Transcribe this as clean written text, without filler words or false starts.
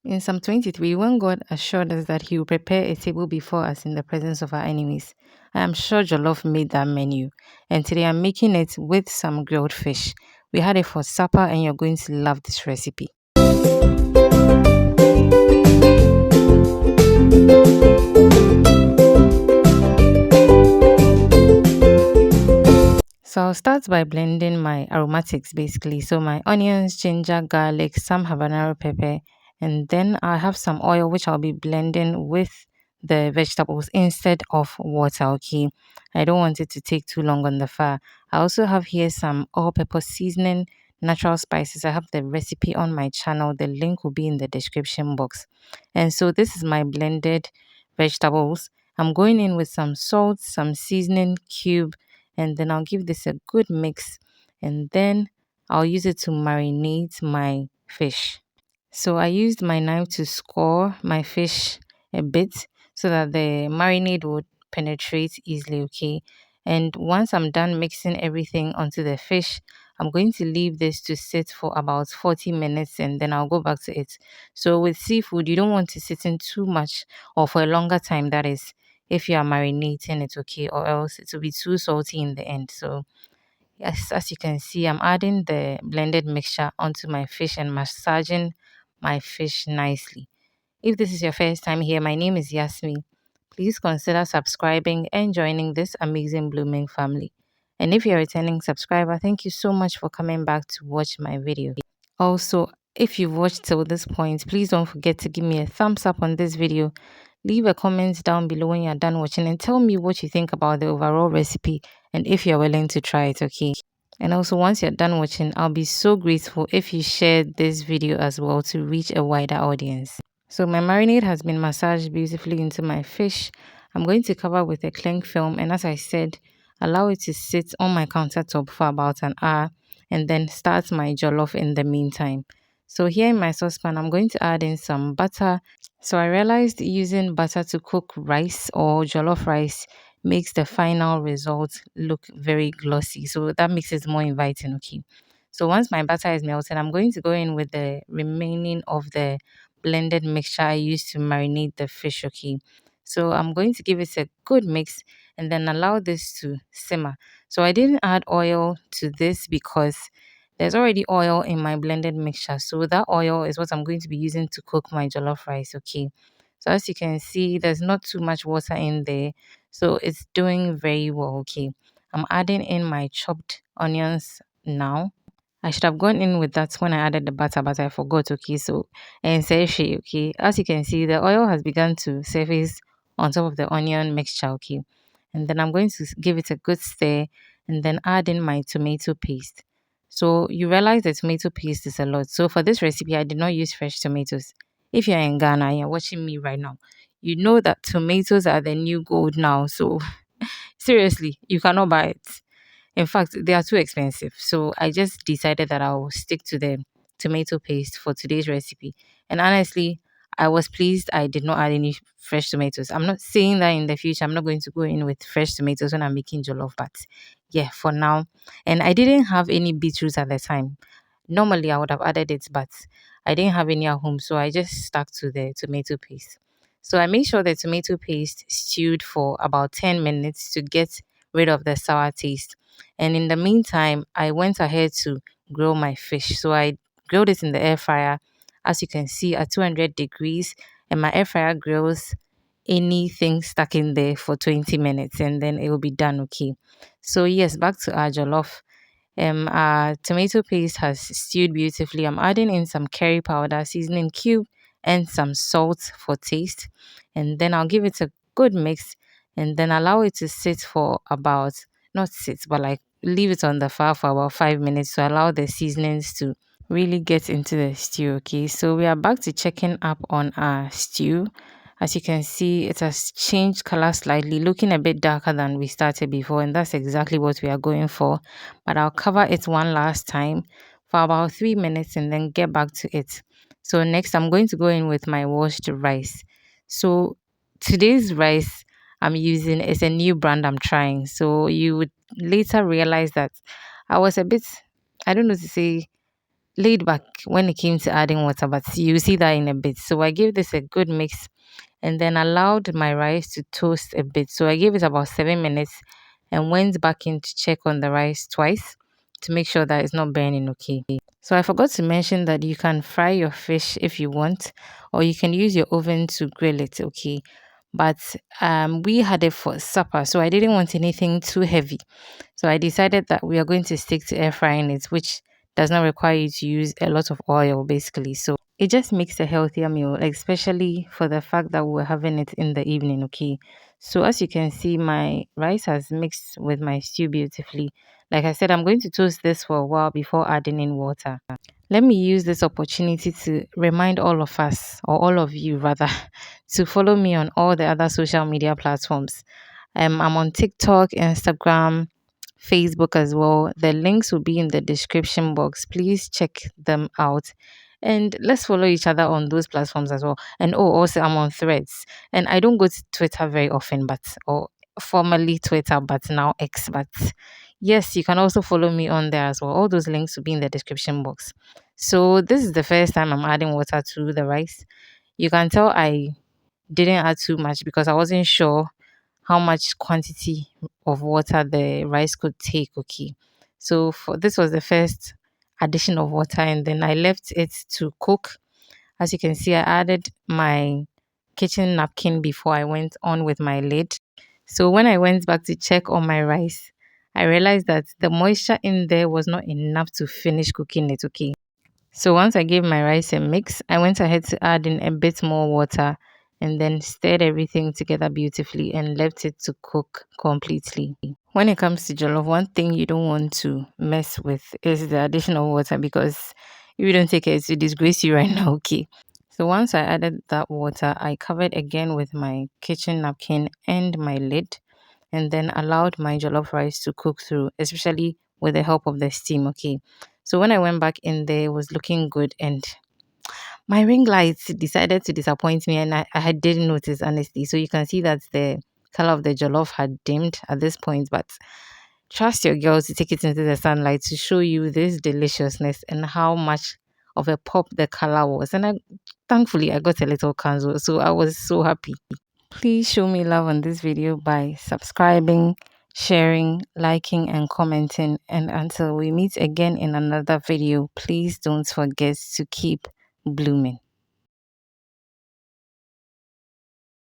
In Psalm 23, when God assured us that He will prepare a table before us in the presence of our enemies, I am sure Jollof made that menu. And today I'm making it with some grilled fish. We had it for supper, and you're going to love this recipe. So I'll start by blending my aromatics basically. So my onions, ginger, garlic, some habanero pepper, and then I have some oil which I'll be blending with the vegetables instead of water. Okay, I don't want it to take too long on the fire. I also have here some all pepper seasoning, natural spices. I have the recipe on my channel. The link will be in the description box. And so this is my blended vegetables. I'm going in with some salt, some seasoning cube, and then I'll give this a good mix, and then I'll use it to marinate my fish. So I used my knife to score my fish a bit so that the marinade would penetrate easily, okay? And once I'm done mixing everything onto the fish, I'm going to leave this to sit for about 40 minutes and then I'll go back to it. So with seafood, you don't want to sit in too much or for a longer time, that is, if you are marinating it, okay, or else it will be too salty in the end. So yes, as you can see, I'm adding the blended mixture onto my fish and massaging my fish nicely. If this is your first time here, my name is Yasmi. Please consider subscribing and joining this amazing blooming family. And if you're a returning subscriber, thank you so much for coming back to watch my video. Also, if you've watched till this point, please don't forget to give me a thumbs up on this video. Leave a comment down below when you're done watching and tell me what you think about the overall recipe and if you're willing to try it, okay? And also, once you're done watching, I'll be so grateful if you share this video as well to reach a wider audience. So my marinade has been massaged beautifully into my fish. I'm going to cover with a cling film, and as I said, allow it to sit on my countertop for about an hour and then start my jollof in the meantime. So here in my saucepan, I'm going to add in some butter. So I realized using butter to cook rice or jollof rice makes the final result look very glossy. So that makes it more inviting, okay? So once my butter is melted, I'm going to go in with the remaining of the blended mixture I used to marinate the fish, okay? So I'm going to give it a good mix and then allow this to simmer. So I didn't add oil to this because there's already oil in my blended mixture. So that oil is what I'm going to be using to cook my jollof rice, okay? So as you can see, there's not too much water in there. So it's doing very well, okay? I'm adding in my chopped onions now. I should have gone in with that when I added the butter, but I forgot, okay? So, and say she, okay? As you can see, the oil has begun to surface on top of the onion mixture, okay? And then I'm going to give it a good stir and then add in my tomato paste. So you realize the tomato paste is a lot. So for this recipe, I did not use fresh tomatoes. If you're in Ghana and you're watching me right now, you know that tomatoes are the new gold now. So seriously, you cannot buy it. In fact, they are too expensive. So I just decided that I'll stick to the tomato paste for today's recipe. And honestly, I was pleased I did not add any fresh tomatoes. I'm not saying that in the future I'm not going to go in with fresh tomatoes when I'm making jollof, but yeah, for now. And I didn't have any beetroots at the time. Normally I would have added it, but I didn't have any at home, so I just stuck to the tomato paste. So I made sure the tomato paste stewed for about 10 minutes to get rid of the sour taste. And in the meantime, I went ahead to grill my fish. So I grilled it in the air fryer, as you can see, at 200 degrees. And my air fryer grills anything stuck in there for 20 minutes and then it will be done, okay? So, yes, back to our jollof. Our tomato paste has stewed beautifully. I'm adding in some curry powder, seasoning cube, and some salt for taste. And then I'll give it a good mix and then allow it to sit for about, not sit, but like leave it on the fire for about 5 minutes to allow the seasonings to really get into the stew. Okay, so we are back to checking up on our stew. As you can see, it has changed color slightly, looking a bit darker than we started before, and that's exactly what we are going for. But I'll cover it one last time for about 3 minutes and then get back to it. So next, I'm going to go in with my washed rice. So today's rice I'm using is a new brand I'm trying. So you would later realize that I was a bit, I don't know to say, laid back when it came to adding water, but you see that in a bit. So I gave this a good mix and then allowed my rice to toast a bit. So I gave it about 7 minutes and went back in to check on the rice twice to make sure that it's not burning okay. So I forgot to mention that you can fry your fish if you want, or you can use your oven to grill it, okay? But we had it for supper, so I didn't want anything too heavy. So I decided that we are going to stick to air frying it, which does not require you to use a lot of oil basically. So it just makes a healthier meal, especially for the fact that we're having it in the evening, okay? So as you can see, my rice has mixed with my stew beautifully. Like I said, I'm going to toast this for a while before adding in water. Let me use this opportunity to remind all of us, or all of you rather, to follow me on all the other social media platforms. I'm on TikTok, Instagram, Facebook as well. The links will be in the description box. Please check them out. And let's follow each other on those platforms as well. And oh, also I'm on Threads. And I don't go to Twitter very often, but or formerly Twitter, but now X. But yes, you can also follow me on there as well. All those links will be in the description box. So this is the first time I'm adding water to the rice. You can tell I didn't add too much because I wasn't sure how much quantity of water the rice could take. Okay. So for this was the first addition of water and then I left it to cook. As you can see, I added my kitchen napkin before I went on with my lid. So when I went back to check on my rice, I realized that the moisture in there was not enough to finish cooking it. Okay. So once I gave my rice a mix, I went ahead to add in a bit more water and then stirred everything together beautifully and left it to cook completely. When it comes to jollof, one thing you don't want to mess with is the addition of water because if you don't take it, to disgrace you right now, okay? So once I added that water, I covered again with my kitchen napkin and my lid and then allowed my jollof rice to cook through, especially with the help of the steam. Okay. So when I went back in there, it was looking good and my ring lights decided to disappoint me and I didn't notice honestly. So you can see that the color of the jollof had dimmed at this point, but trust your girl to take it into the sunlight to show you this deliciousness and how much of a pop the color was. And thankfully I got a little candle, so I was so happy. Please show me love on this video by subscribing, sharing, liking, and commenting. And until we meet again in another video, please don't forget to keep blooming.